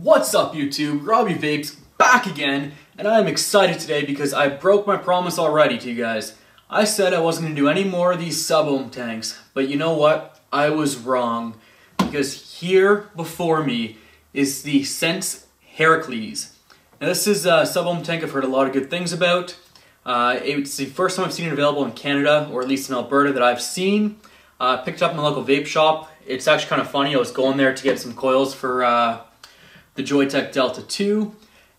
What's up YouTube, Robbie Vapes back again, and I'm excited today because I broke my promise already to you guys. I said I wasn't going to do any more of these sub-ohm tanks, but you know what? I was wrong, because here before me is the Sense Herakles. Now this is a sub-ohm tank I've heard a lot of good things about. It's the first time I've seen it available in Canada, or at least in Alberta, that I've seen. Picked it up in my local vape shop. It's actually kind of funny, I was going there to get some coils for the Joytech Delta 2,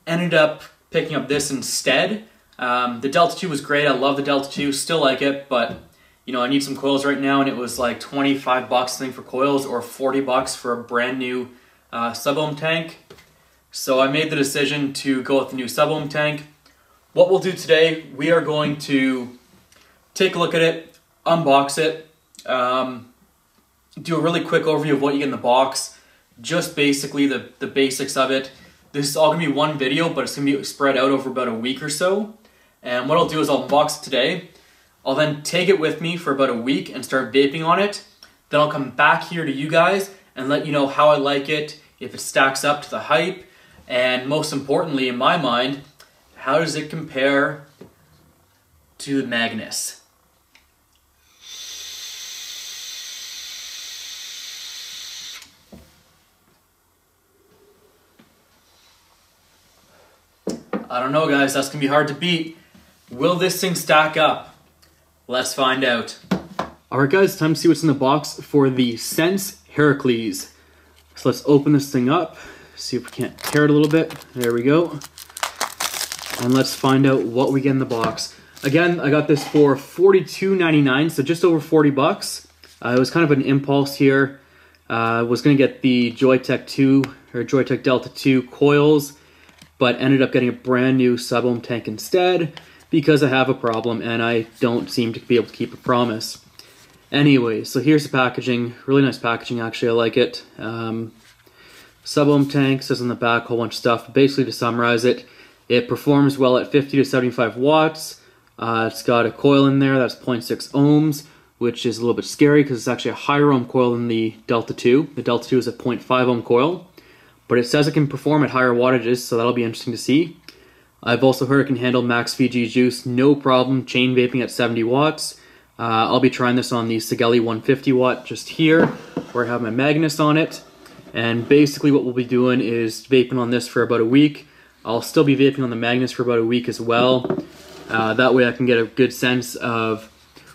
ended up picking up this instead. The Delta 2 was great, I love the Delta 2, still like it, but you know, I need some coils right now, and it was like 25 bucks I think for coils, or 40 bucks for a brand new sub-ohm tank. So I made the decision to go with the new sub-ohm tank. What we'll do today, we are going to take a look at it, unbox it, do a really quick overview of what you get in the box, just basically the basics of it. This is all going to be one video, but it's going to be spread out over about a week or so. And what I'll do is I'll unbox it today. I'll then take it with me for about a week and start vaping on it. Then I'll come back here to you guys and let you know how I like it, if it stacks up to the hype, and most importantly in my mind, how does it compare to the Maganus. I don't know guys, that's going to be hard to beat. Will this thing stack up? Let's find out. Alright guys, time to see what's in the box for the Sense Herakles. So let's open this thing up, see if we can't tear it a little bit. There we go. And let's find out what we get in the box. Again, I got this for $42.99, so just over 40 bucks. It was kind of an impulse here. I was going to get the Joytech 2, or Joytech Delta 2 coils, but ended up getting a brand new sub-ohm tank instead because I have a problem and I don't seem to be able to keep a promise. Anyway, so here's the packaging. Really nice packaging, actually. I like it. Sub-ohm tank, says on the back a whole bunch of stuff. Basically, to summarize it, it performs well at 50 to 75 watts. It's got a coil in there that's 0.6 ohms, which is a little bit scary because it's actually a higher ohm coil than the Delta 2. The Delta 2 is a 0.5 ohm coil. But it says it can perform at higher wattages, so that'll be interesting to see. I've also heard it can handle max VG juice, no problem, chain vaping at 70 watts. I'll be trying this on the Sigelli 150 watt just here, where I have my Maganus on it. And basically what we'll be doing is vaping on this for about a week. I'll still be vaping on the Maganus for about a week as well. That way I can get a good sense of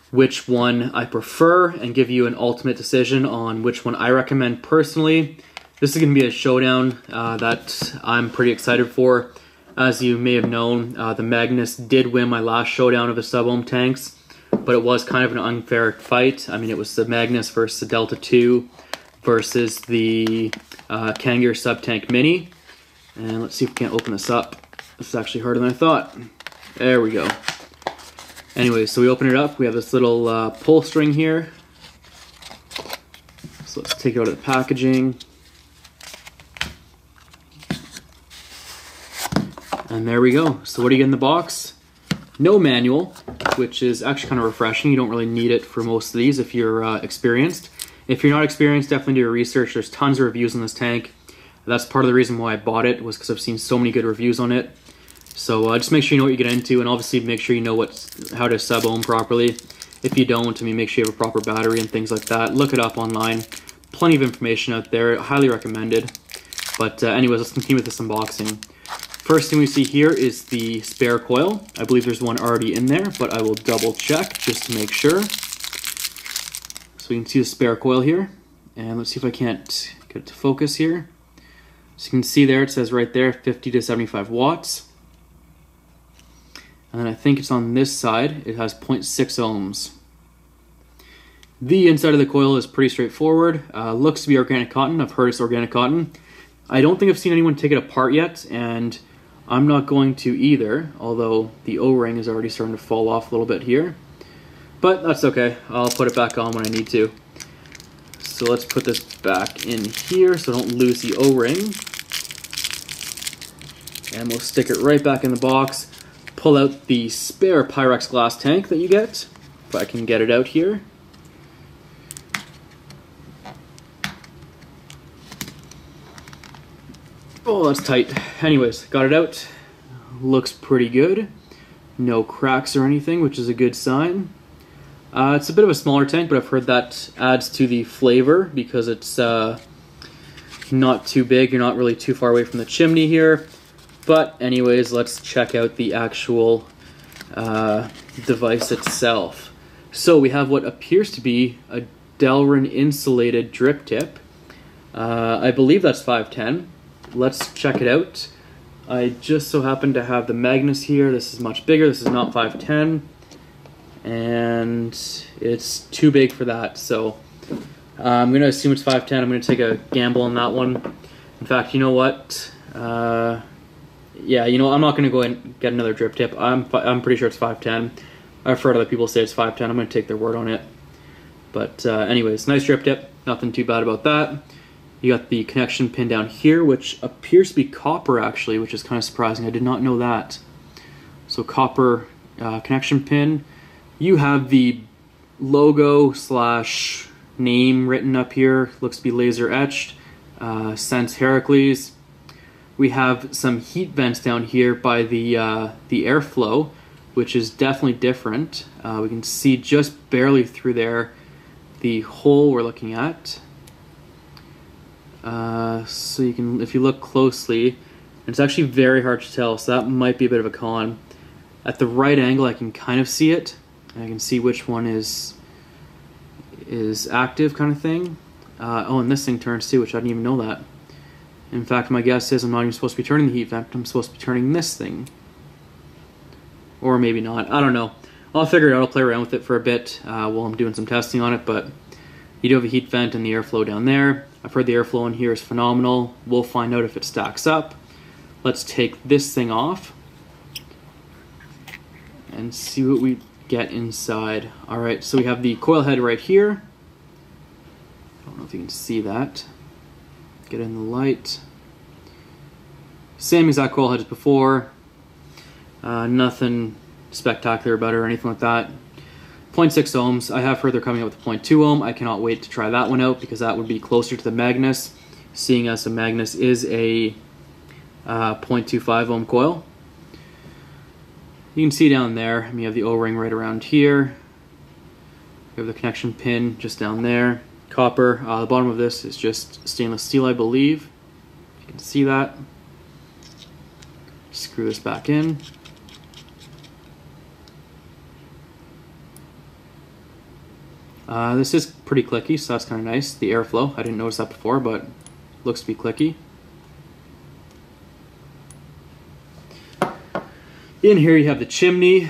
which one I prefer and give you an ultimate decision on which one I recommend personally. This is going to be a showdown that I'm pretty excited for. As you may have known, the Maganus did win my last showdown of the sub-ohm tanks, but it was kind of an unfair fight. I mean, it was the Maganus versus the Delta 2 versus the Kangaroo sub-tank Mini. And let's see if we can't open this up. This is actually harder than I thought. There we go. Anyway, so we open it up. We have this little pull string here. So let's take it out of the packaging. And there we go. So what do you get in the box? No manual, which is actually kind of refreshing. You don't really need it for most of these if you're experienced. If you're not experienced, definitely do your research. There's tons of reviews on this tank. That's part of the reason why I bought it, was because I've seen so many good reviews on it. So just make sure you know what you get into, and obviously make sure you know how to sub-ohm properly. If you don't, I mean, make sure you have a proper battery and things like that. Look it up online. Plenty of information out there. Highly recommended. But anyways, let's continue with this unboxing. First thing we see here is the spare coil. I believe there's one already in there, but I will double check just to make sure. So we can see the spare coil here. And let's see if I can't get it to focus here. So you can see there, it says right there, 50 to 75 watts. And then I think it's on this side, it has 0.6 ohms. The inside of the coil is pretty straightforward. Looks to be organic cotton. I've heard it's organic cotton. I don't think I've seen anyone take it apart yet, and I'm not going to either, although the O-ring is already starting to fall off a little bit here. But that's okay, I'll put it back on when I need to. So let's put this back in here so I don't lose the O-ring. And we'll stick it right back in the box. Pull out the spare Pyrex glass tank that you get, if I can get it out here. Oh, that's tight. Anyways, got it out. Looks pretty good. No cracks or anything, which is a good sign. It's a bit of a smaller tank, but I've heard that adds to the flavor because it's not too big. You're not really too far away from the chimney here. But anyways, let's check out the actual device itself. So we have what appears to be a Delrin insulated drip tip. I believe that's 510. Let's check it out. I just so happen to have the Maganus here. This is much bigger. This is not 510. And it's too big for that. So I'm going to assume it's 510. I'm going to take a gamble on that one. In fact, you know what? Yeah, you know, I'm not going to go and get another drip tip. I'm pretty sure it's 510. I've heard other people say it's 510. I'm going to take their word on it. But anyways, nice drip tip. Nothing too bad about that. You got the connection pin down here, which appears to be copper actually, which is kind of surprising. I did not know that. So copper connection pin. You have the logo slash name written up here. Looks to be laser etched. Sense Herakles. We have some heat vents down here by the airflow, which is definitely different. We can see just barely through there the hole we're looking at. So you can, if you look closely, and it's actually very hard to tell, so that might be a bit of a con. At the right angle, I can kind of see it. I can see which one is active, kind of thing. Oh, and this thing turns too, which I didn't even know that. In fact, my guess is I'm not even supposed to be turning the heat vent. I'm supposed to be turning this thing. Or maybe not. I don't know. I'll figure it out. I'll play around with it for a bit while I'm doing some testing on it. But you do have a heat vent and the airflow down there. I've heard the airflow in here is phenomenal. We'll find out if it stacks up. Let's take this thing off and see what we get inside. All right, so we have the coil head right here. I don't know if you can see that. Get in the light. Same exact coil head as before. Nothing spectacular about it or anything like that. 0.6 ohms. I have heard they're coming out with 0.2 ohm. I cannot wait to try that one out because that would be closer to the Maganus, seeing as the Maganus is a 0.25 ohm coil. You can see down there, you have the O-ring right around here. You have the connection pin just down there. Copper. The bottom of this is just stainless steel, I believe. You can see that. Screw this back in. This is pretty clicky, so that's kind of nice. The airflow, I didn't notice that before, but looks to be clicky. In here you have the chimney.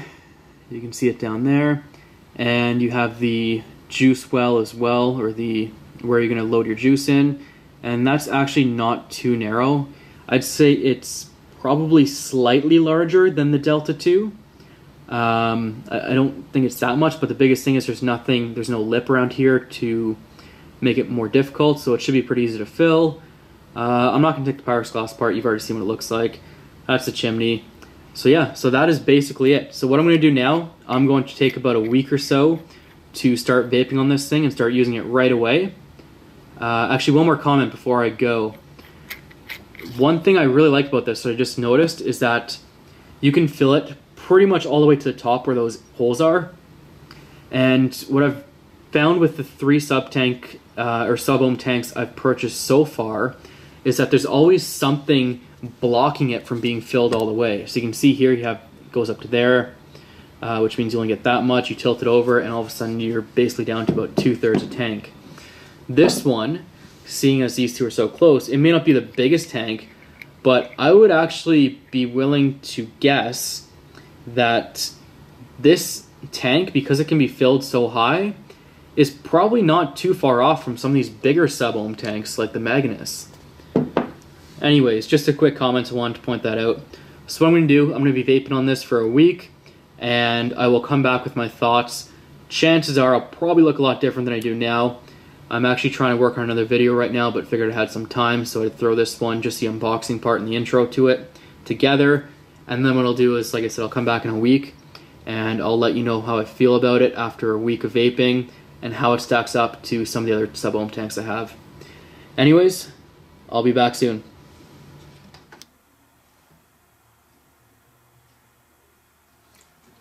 You can see it down there. And you have the juice well as well, or the where you're going to load your juice in. And that's actually not too narrow. I'd say it's probably slightly larger than the Delta 2. I don't think it's that much, but the biggest thing is there's no lip around here to make it more difficult, so it should be pretty easy to fill. I'm not going to take the Pyrex glass apart. You've already seen what it looks like. That's the chimney. So yeah, so that is basically it. So what I'm going to do now, I'm going to take about a week or so to start vaping on this thing and start using it right away. Actually, one more comment before I go. One thing I really like about this that I just noticed is that you can fill it pretty much all the way to the top where those holes are. And what I've found with the 3 sub-tank or sub-ohm tanks I've purchased so far is that there's always something blocking it from being filled all the way. So you can see here, it goes up to there, which means you only get that much. You tilt it over and all of a sudden you're basically down to about 2/3 a tank. This one, seeing as these two are so close, it may not be the biggest tank, but I would actually be willing to guess that this tank, because it can be filled so high, is probably not too far off from some of these bigger sub-ohm tanks like the Maganus. Anyways, just a quick comment, I wanted to point that out. So what I'm going to do, I'm going to be vaping on this for a week, and I will come back with my thoughts. Chances are I'll probably look a lot different than I do now. I'm actually trying to work on another video right now, but figured I had some time, so I'd throw this one, just the unboxing part and the intro to it, together. And then what I'll do is, like I said, I'll come back in a week, and I'll let you know how I feel about it after a week of vaping, and how it stacks up to some of the other sub-ohm tanks I have. Anyways, I'll be back soon.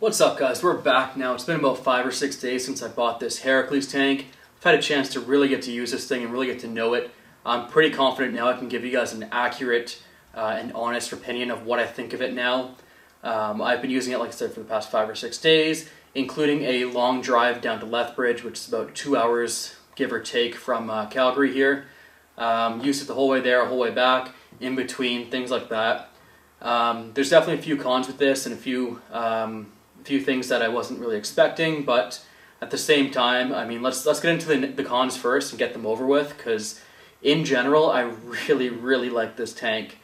What's up, guys? We're back now. It's been about 5 or 6 days since I bought this Herakles tank. I've had a chance to really get to use this thing and really get to know it. I'm pretty confident now I can give you guys an accurate and honest opinion of what I think of it now. I've been using it, like I said, for the past 5 or 6 days, including a long drive down to Lethbridge, which is about 2 hours, give or take, from Calgary here. Used it the whole way there, the whole way back, in between, things like that. There's definitely a few cons with this and a few things that I wasn't really expecting, but at the same time, I mean, let's get into the cons first and get them over with, because in general, I really like this tank.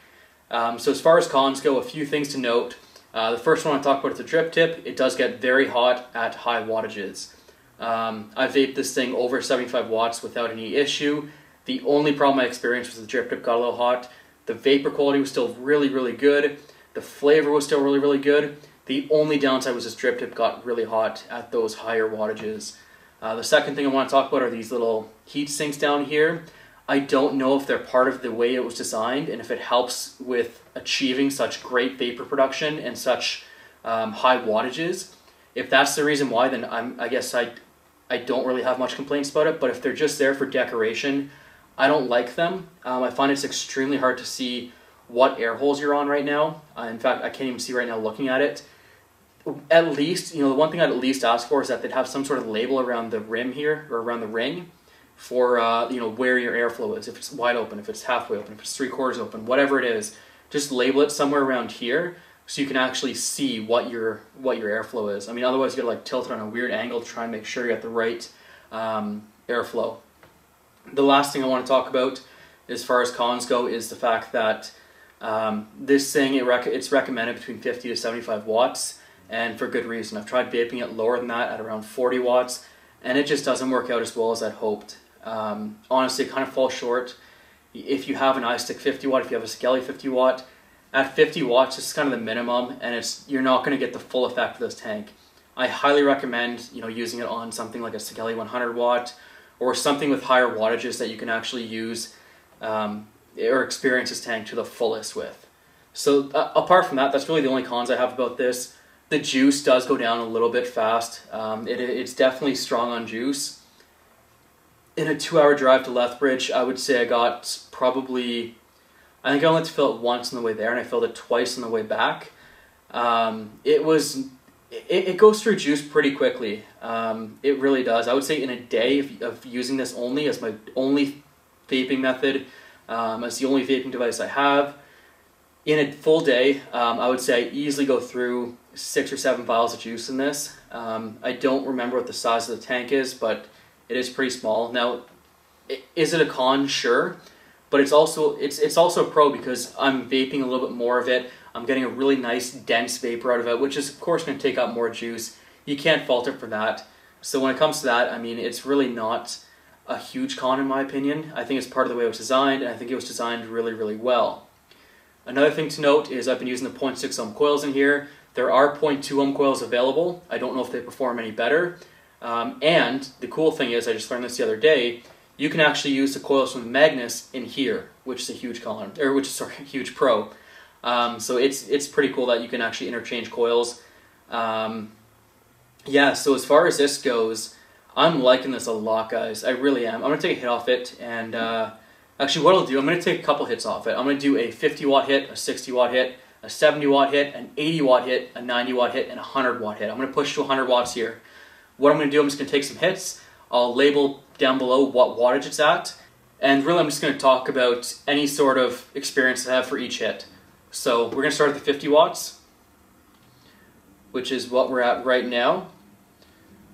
So as far as cons go, a few things to note. The first one I talk about is the drip tip. It does get very hot at high wattages. I vaped this thing over 75 watts without any issue. The only problem I experienced was the drip tip got a little hot. The vapor quality was still really good. The flavor was still really good. The only downside was this drip tip got really hot at those higher wattages. The second thing I want to talk about are these little heat sinks down here. I don't know if they're part of the way it was designed and if it helps with achieving such great vapor production and such high wattages. If that's the reason why, then I guess I don't really have much complaints about it, but if they're just there for decoration, I don't like them. I find it's extremely hard to see what air holes you're on right now. In fact, I can't even see right now looking at it. At least, the one thing I'd at least ask for is that they'd have some sort of label around the rim here, or around the ring, for where your airflow is. If it's wide open, if it's halfway open, if it's 3/4 open, whatever it is, just label it somewhere around here so you can actually see what your airflow is. I mean, otherwise you gotta like tilt it on a weird angle to try and make sure you got the right airflow. The last thing I want to talk about as far as cons go is the fact that this thing, it's recommended between 50 to 75 watts, and for good reason. I've tried vaping it lower than that at around 40 watts, and it just doesn't work out as well as I'd hoped. Honestly, it kind of falls short. If you have an iStick 50 watt, if you have a Skelly 50 watt, at 50 watts, this is kind of the minimum, and you're not going to get the full effect of this tank. I highly recommend using it on something like a Skelly 100 watt, or something with higher wattages that you can actually use or experience this tank to the fullest with. So apart from that, that's really the only cons I have about this. The juice does go down a little bit fast. It's definitely strong on juice. In a 2-hour drive to Lethbridge, I would say I got probably, I think I only had to fill it once on the way there, and I filled it twice on the way back. It goes through juice pretty quickly. It really does. I would say in a day of using this only as my only vaping method, as the only vaping device I have, in a full day, I would say I easily go through 6 or 7 vials of juice in this. I don't remember what the size of the tank is, but it is pretty small. Now, is it a con? Sure, but it's also a pro because I'm vaping a little bit more of it. I'm getting a really nice dense vapor out of it, which is of course going to take up more juice. You can't fault it for that. So when it comes to that, I mean, it's really not a huge con in my opinion. I think it's part of the way it was designed, and I think it was designed really well. Another thing to note is I've been using the 0.6 ohm coils in here. There are 0.2 ohm coils available. I don't know if they perform any better. And the cool thing is, I just learned this the other day, you can actually use the coils from Maganus in here, which is a huge con, or which is a huge pro. So it's pretty cool that you can actually interchange coils. Yeah, so as far as this goes, I'm liking this a lot, guys. I really am. I'm going to take a hit off it, and actually what I'll do, I'm going to take a couple hits off it. I'm going to do a 50 watt hit, a 60 watt hit, a 70 watt hit, an 80 watt hit, a 90 watt hit, and a 100 watt hit. I'm going to push to 100 watts here. What I'm going to do, I'm just going to take some hits. I'll label down below what wattage it's at, and really I'm just going to talk about any sort of experience I have for each hit. So we're going to start at the 50 watts, which is what we're at right now.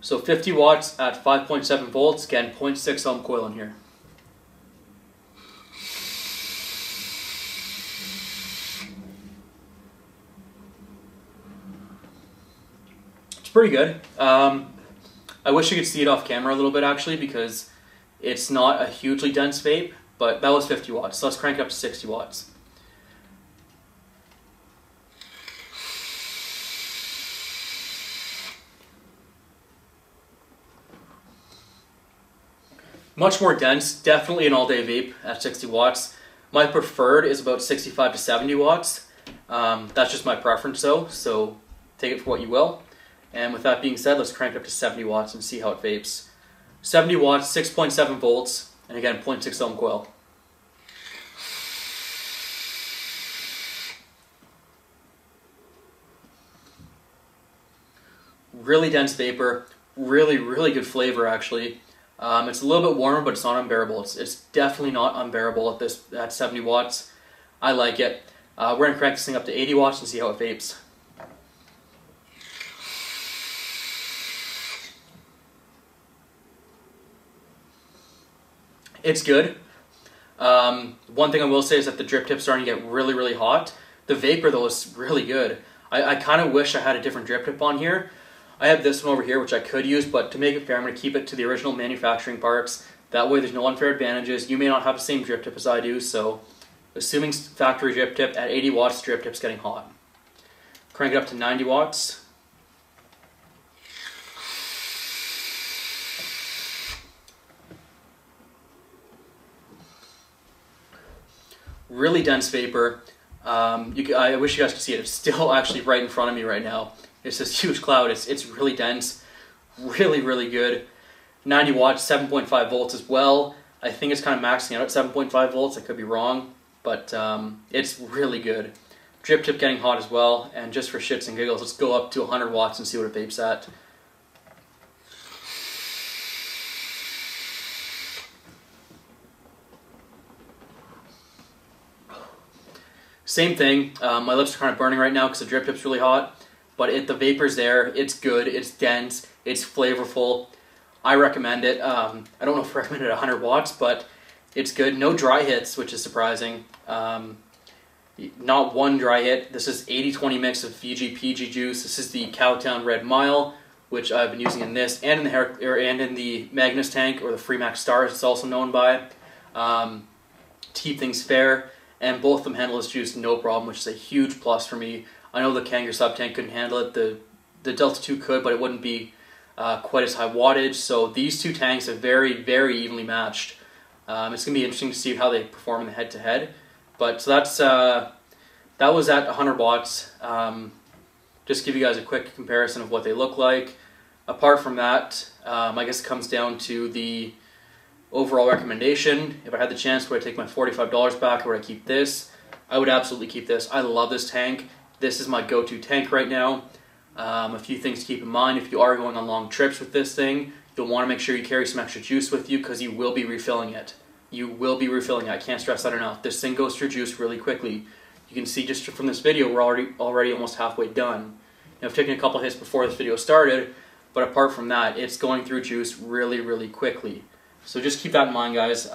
So 50 watts at 5.7 volts, again 0.6 ohm coil in here. It's pretty good. I wish you could see it off camera a little bit actually, because it's not a hugely dense vape, but that was 50 watts. So let's crank it up to 60 watts. Much more dense, definitely an all-day vape at 60 watts. My preferred is about 65 to 70 watts. That's just my preference though, so take it for what you will. And with that being said, let's crank it up to 70 watts and see how it vapes. 70 watts, 6.7 volts, and again, 0.6 ohm coil. Really dense vapor, really good flavor actually. It's a little bit warmer, but it's not unbearable. It's definitely not unbearable at 70 watts. I like it. We're going to crank this thing up to 80 watts and see how it vapes. It's good. One thing I will say is that the drip tip's starting to get really hot. The vapor though is really good. I kind of wish I had a different drip tip on here. I have this one over here which I could use, but to make it fair I'm going to keep it to the original manufacturing parts. That way there's no unfair advantages. You may not have the same drip tip as I do, so assuming factory drip tip at 80 watts, drip tip's getting hot. Crank it up to 90 watts. Really dense vapor. I wish you guys could see it. It's still actually right in front of me right now. It's this huge cloud. It's really dense. Really good. 90 watts, 7.5 volts as well. I think it's kind of maxing out at 7.5 volts. I could be wrong, but it's really good. Drip tip getting hot as well. And just for shits and giggles, let's go up to 100 watts and see what it vapes at. Same thing, my lips are kind of burning right now because the drip tip's really hot, but the vapor's there, it's good, it's dense, it's flavorful. I recommend it. I don't know if I recommend it at 100 watts, but it's good. No dry hits, which is surprising. Not one dry hit. This is 80-20 mix of VG-PG juice. This is the Cowtown Red Mile, which I've been using in this, and in the Maganus tank, or the Freemax Starre, as it's also known by. To keep things fair. And both of them handle this juice no problem, which is a huge plus for me. I know the Kangaroo sub tank couldn't handle it. The Delta 2 could, but it wouldn't be quite as high wattage. So these two tanks are very evenly matched. It's going to be interesting to see how they perform in the head-to-head. But so that was at 100 watts. Just give you guys a quick comparison of what they look like. Apart from that, I guess it comes down to the overall recommendation. If I had the chance, would I take my $45 back or would I keep this? I would absolutely keep this. I love this tank. This is my go-to tank right now. A few things to keep in mind. If you are going on long trips with this thing, you'll want to make sure you carry some extra juice with you because you will be refilling it. You will be refilling it. I can't stress that enough. This thing goes through juice really quickly. You can see just from this video, we're already almost halfway done. Now, I've taken a couple hits before this video started, but apart from that, it's going through juice really quickly. So just keep that in mind, guys.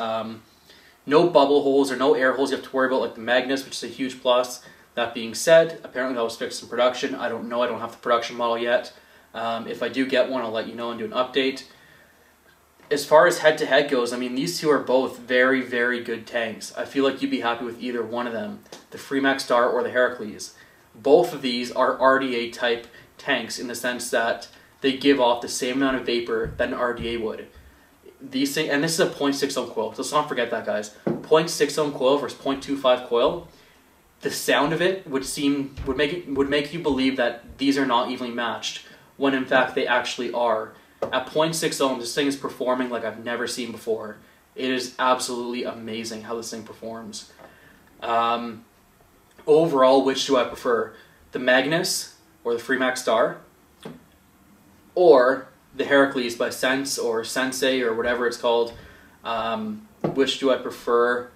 No bubble holes or no air holes you have to worry about like the Magnus, which is a huge plus. That being said, apparently that was fixed in production. I don't know. I don't have the production model yet. If I do get one, I'll let you know and do an update. As far as head-to-head goes, I mean, these two are both very good tanks. I feel like you'd be happy with either one of them, the Freemax Starre or the Herakles. Both of these are RDA type tanks in the sense that they give off the same amount of vapor that an RDA would. These things, and this is a 0.6 ohm coil, so let's not forget that, guys. 0.6 ohm coil versus 0.25 coil. The sound of it would make you believe that these are not evenly matched, when in fact they actually are. At 0.6 ohms, this thing is performing like I've never seen before. It is absolutely amazing how this thing performs. Overall, which do I prefer? The Magnus or the Freemax Starre, or the Herakles by Sense or Sensei or whatever it's called? Which do I prefer?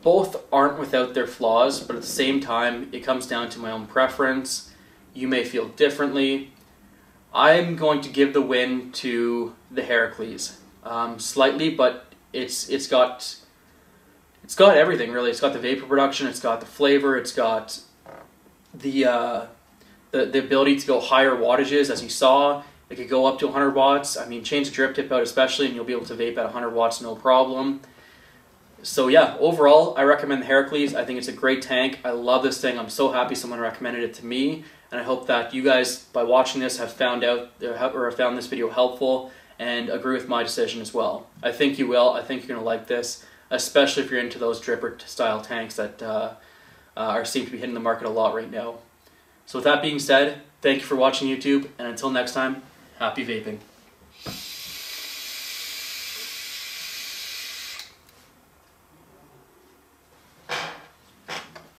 Both aren't without their flaws, but at the same time, it comes down to my own preference. You may feel differently. I'm going to give the win to the Herakles. Slightly, but it's got everything really. It's got the vapor production, it's got the flavor, it's got the ability to go higher wattages, as you saw. It could go up to 100 watts. I mean, change the drip tip out especially, and you'll be able to vape at 100 watts no problem. So yeah, overall, I recommend the Herakles. I think it's a great tank. I love this thing. I'm so happy someone recommended it to me, and I hope that you guys, by watching this, have found this video helpful and agree with my decision as well. I think you will. I think you're going to like this, especially if you're into those dripper-style tanks that seem to be hitting the market a lot right now. So with that being said, Thank you for watching YouTube, and until next time, happy vaping.